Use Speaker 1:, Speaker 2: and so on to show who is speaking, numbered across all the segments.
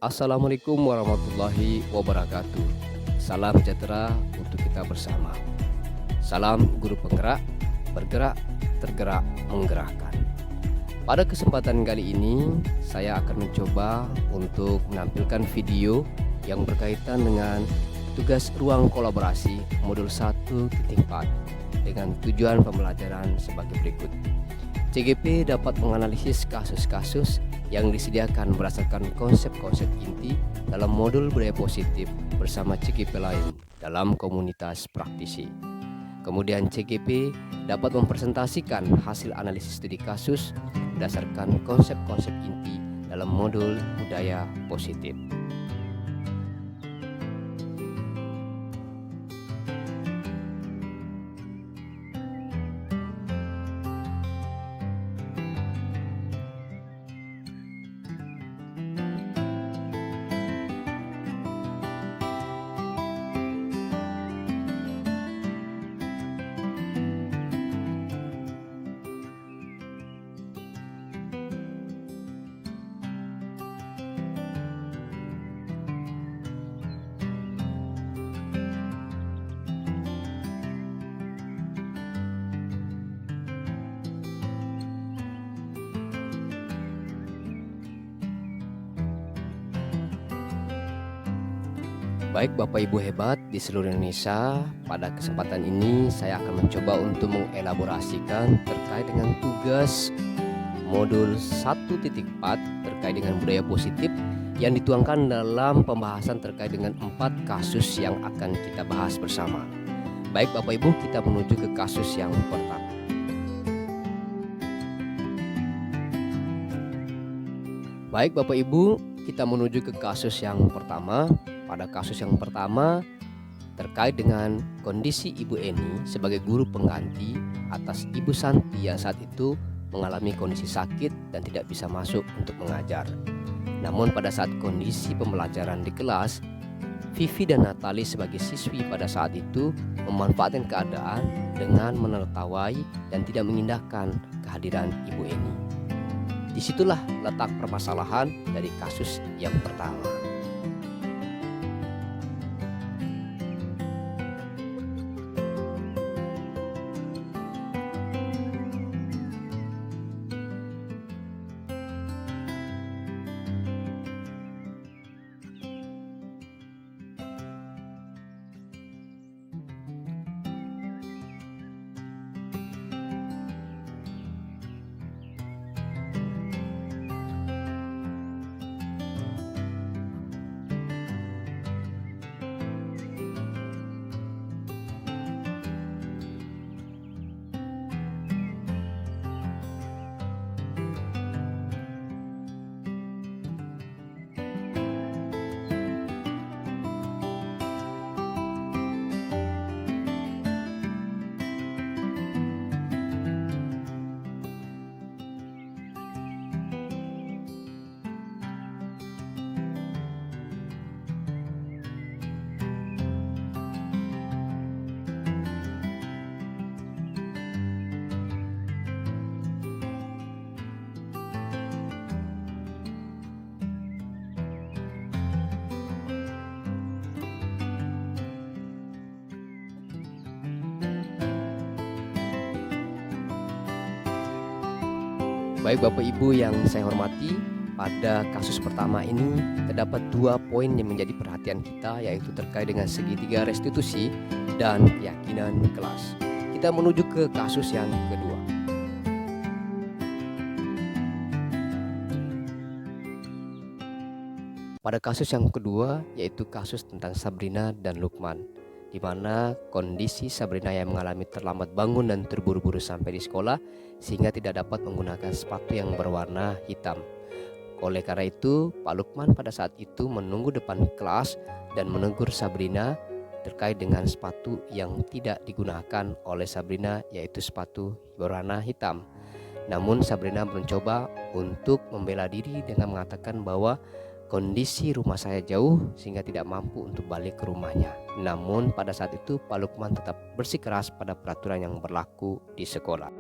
Speaker 1: Assalamualaikum warahmatullahi wabarakatuh. Salam sejahtera untuk kita bersama. Salam guru penggerak, bergerak, tergerak, menggerakkan. Pada kesempatan kali ini, saya akan mencoba untuk menampilkan video yang berkaitan dengan tugas ruang kolaborasi modul 1.4 dengan tujuan pembelajaran sebagai berikut. CGP dapat menganalisis kasus-kasus yang disediakan berdasarkan konsep-konsep inti dalam modul budaya positif bersama CGP lain dalam komunitas praktisi. Kemudian CGP dapat mempresentasikan hasil analisis studi kasus berdasarkan konsep-konsep inti dalam modul budaya positif. Baik Bapak Ibu hebat di seluruh Indonesia, pada kesempatan ini saya akan mencoba untuk mengelaborasikan terkait dengan tugas modul 1.4 terkait dengan budaya positif yang dituangkan dalam pembahasan terkait dengan 4 kasus yang akan kita bahas bersama. Baik Bapak Ibu, kita menuju ke kasus yang pertama. Baik Bapak Ibu, kita menuju ke kasus yang pertama. Pada kasus yang pertama terkait dengan kondisi Ibu Eni sebagai guru pengganti atas Ibu Santi yang saat itu mengalami kondisi sakit dan tidak bisa masuk untuk mengajar. Namun pada saat kondisi pembelajaran di kelas, Vivi dan Natali sebagai siswi pada saat itu memanfaatkan keadaan dengan menertawai dan tidak mengindahkan kehadiran Ibu Eni. Disitulah letak permasalahan dari kasus yang pertama. Baik Bapak Ibu yang saya hormati, pada kasus pertama ini terdapat 2 poin yang menjadi perhatian kita, yaitu terkait dengan segitiga restitusi dan keyakinan kelas. Kita menuju ke kasus yang kedua. Pada kasus yang kedua yaitu kasus tentang Sabrina dan Lukman, di mana kondisi Sabrina yang mengalami terlambat bangun dan terburu-buru sampai di sekolah sehingga tidak dapat menggunakan sepatu yang berwarna hitam. Oleh karena itu, Pak Lukman pada saat itu menunggu depan kelas dan menegur Sabrina terkait dengan sepatu yang tidak digunakan oleh Sabrina, yaitu sepatu berwarna hitam. Namun Sabrina mencoba untuk membela diri dengan mengatakan bahwa kondisi rumah saya jauh sehingga tidak mampu untuk balik ke rumahnya. Namun pada saat itu Pak Lukman tetap bersikeras pada peraturan yang berlaku di sekolah.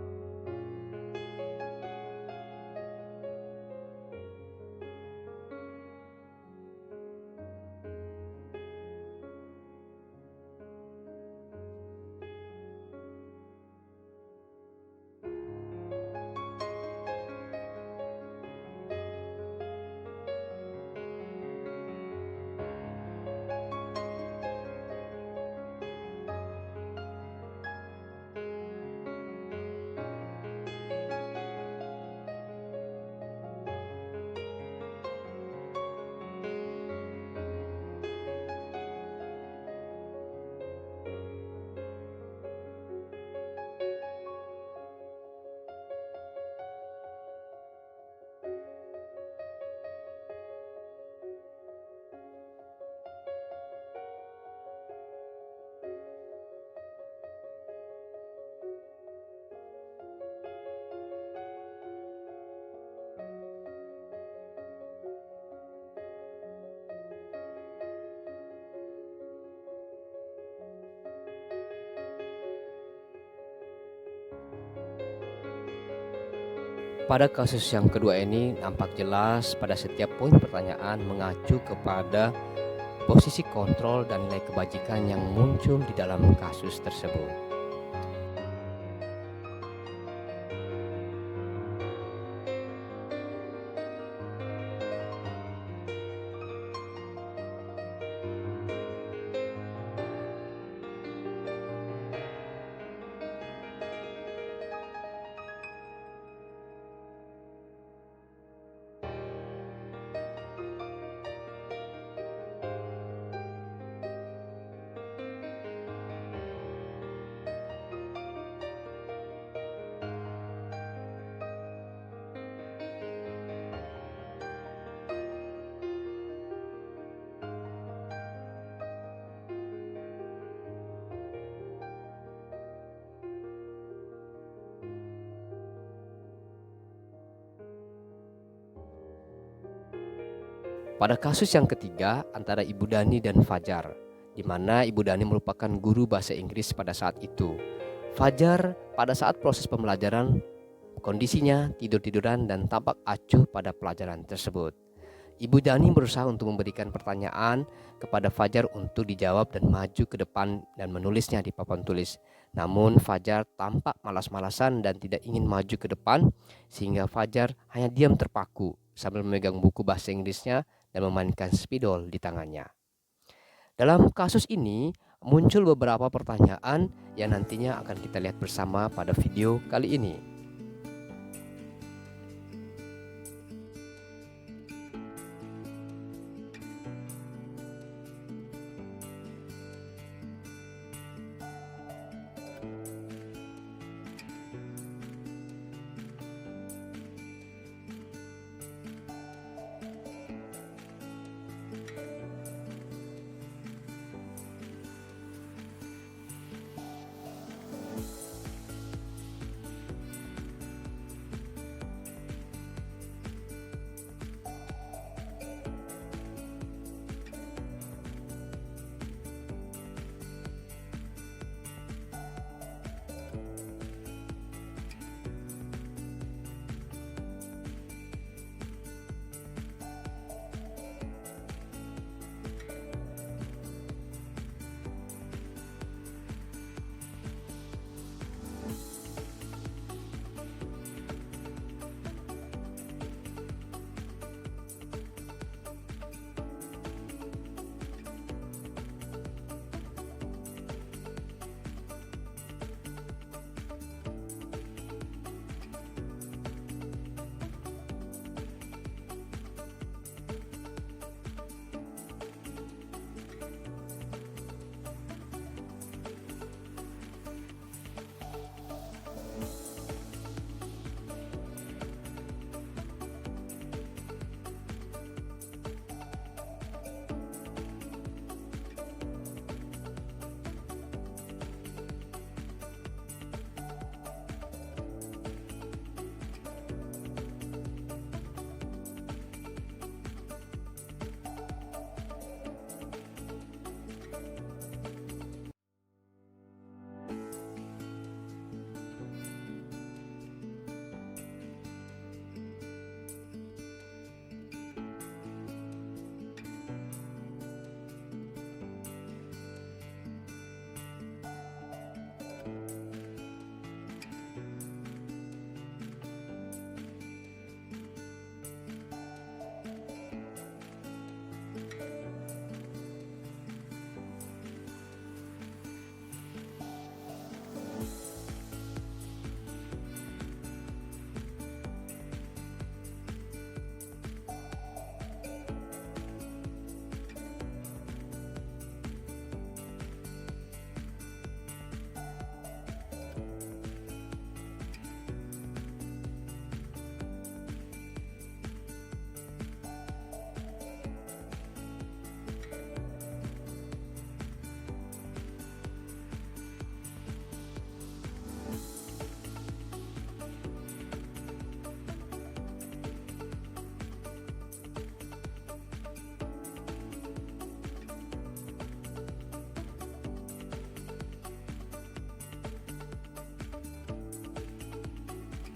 Speaker 1: Pada kasus yang kedua ini nampak jelas pada setiap poin pertanyaan mengacu kepada posisi kontrol dan nilai kebajikan yang muncul di dalam kasus tersebut. Pada kasus yang ketiga antara Ibu Dani dan Fajar, di mana Ibu Dani merupakan guru bahasa Inggris pada saat itu. Fajar pada saat proses pembelajaran kondisinya tidur-tiduran dan tampak acuh pada pelajaran tersebut. Ibu Dani berusaha untuk memberikan pertanyaan kepada Fajar untuk dijawab dan maju ke depan dan menulisnya di papan tulis. Namun Fajar tampak malas-malasan dan tidak ingin maju ke depan, sehingga Fajar hanya diam terpaku sambil memegang buku bahasa Inggrisnya dan memainkan spidol di tangannya. Dalam kasus ini muncul beberapa pertanyaan yang nantinya akan kita lihat bersama pada video kali ini.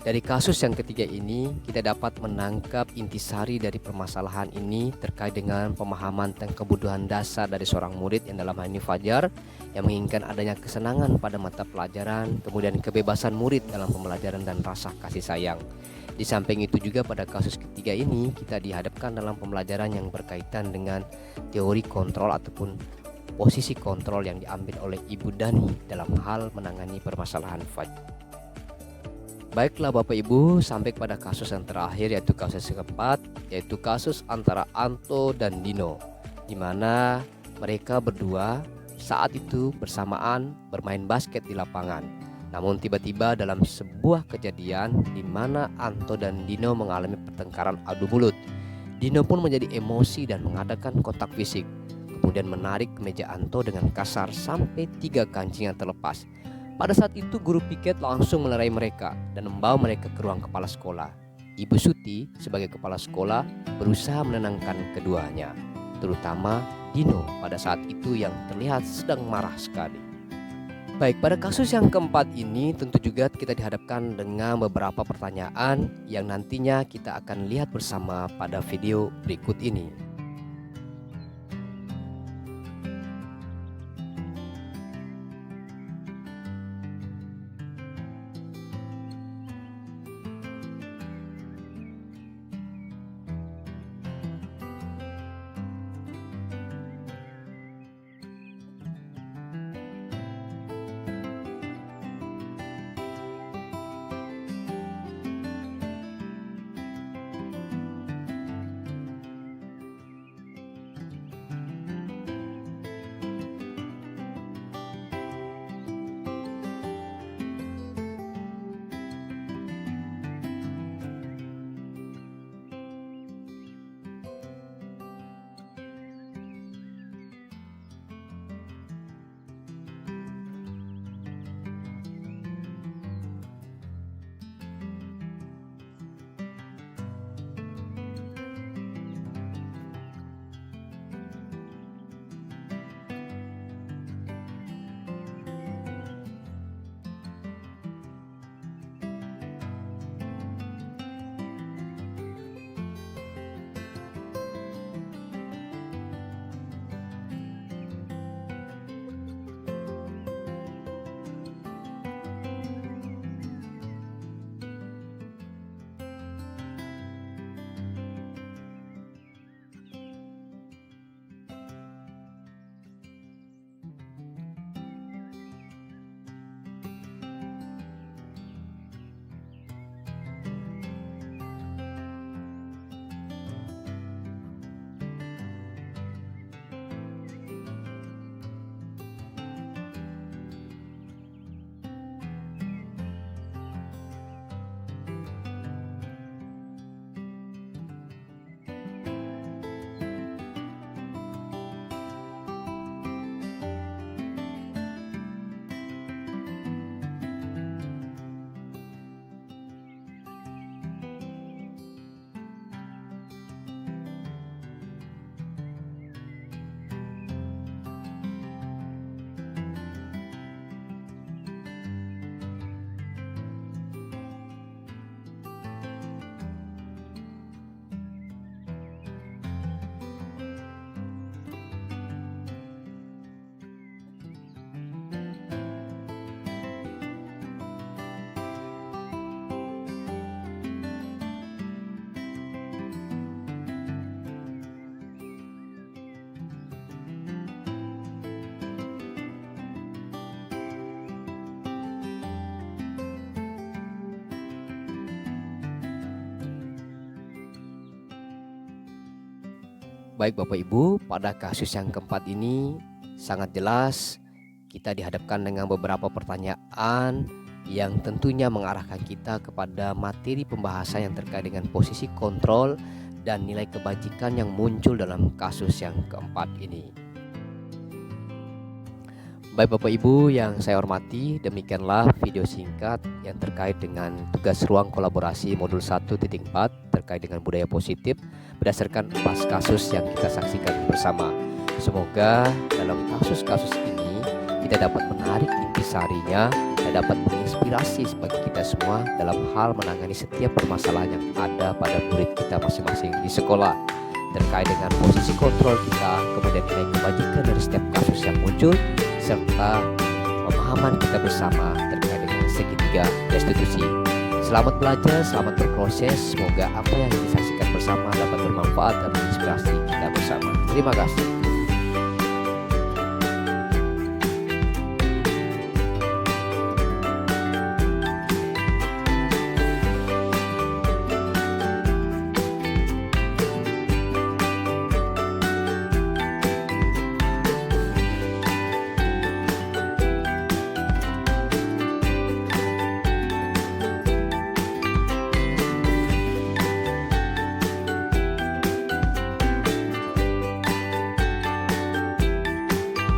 Speaker 1: Dari kasus yang ketiga ini, kita dapat menangkap intisari dari permasalahan ini terkait dengan pemahaman tentang kebutuhan dasar dari seorang murid yang dalam hal ini Fajar, yang menginginkan adanya kesenangan pada mata pelajaran, kemudian kebebasan murid dalam pembelajaran dan rasa kasih sayang. Di samping itu juga pada kasus ketiga ini, kita dihadapkan dalam pembelajaran yang berkaitan dengan teori kontrol ataupun posisi kontrol yang diambil oleh Ibu Dani dalam hal menangani permasalahan Fajar. Baiklah Bapak Ibu, sampai pada kasus yang terakhir, yaitu kasus yang keempat, yaitu kasus antara Anto dan Dino, di mana mereka berdua saat itu bersamaan bermain basket di lapangan. Namun tiba-tiba dalam sebuah kejadian di mana Anto dan Dino mengalami pertengkaran adu mulut, Dino pun menjadi emosi dan mengadakan kontak fisik, kemudian menarik kemeja Anto dengan kasar sampai 3 kancing yang terlepas. Pada saat itu guru piket langsung melerai mereka dan membawa mereka ke ruang kepala sekolah. Ibu Suti sebagai kepala sekolah berusaha menenangkan keduanya, terutama Dino pada saat itu yang terlihat sedang marah sekali. Baik, pada kasus yang keempat ini tentu juga kita dihadapkan dengan beberapa pertanyaan yang nantinya kita akan lihat bersama pada video berikut ini. Baik Bapak Ibu, pada kasus yang keempat ini sangat jelas kita dihadapkan dengan beberapa pertanyaan yang tentunya mengarahkan kita kepada materi pembahasan yang terkait dengan posisi kontrol dan nilai kebajikan yang muncul dalam kasus yang keempat ini. Baik Bapak Ibu yang saya hormati, demikianlah video singkat yang terkait dengan tugas ruang kolaborasi modul 1.4 terkait dengan budaya positif berdasarkan 4 kasus yang kita saksikan bersama. Semoga dalam kasus-kasus ini kita dapat menarik intisarinya dan dapat menginspirasi bagi kita semua dalam hal menangani setiap permasalahan yang ada pada murid kita masing-masing di sekolah, terkait dengan posisi kontrol kita, kemudian nilai kebajikan dari setiap kasus yang muncul, serta pemahaman kita bersama terkait dengan segitiga restitusi. Selamat belajar, selamat berproses. Semoga apa yang disaksikan bersama dapat bermanfaat dan menginspirasi kita bersama. Terima kasih.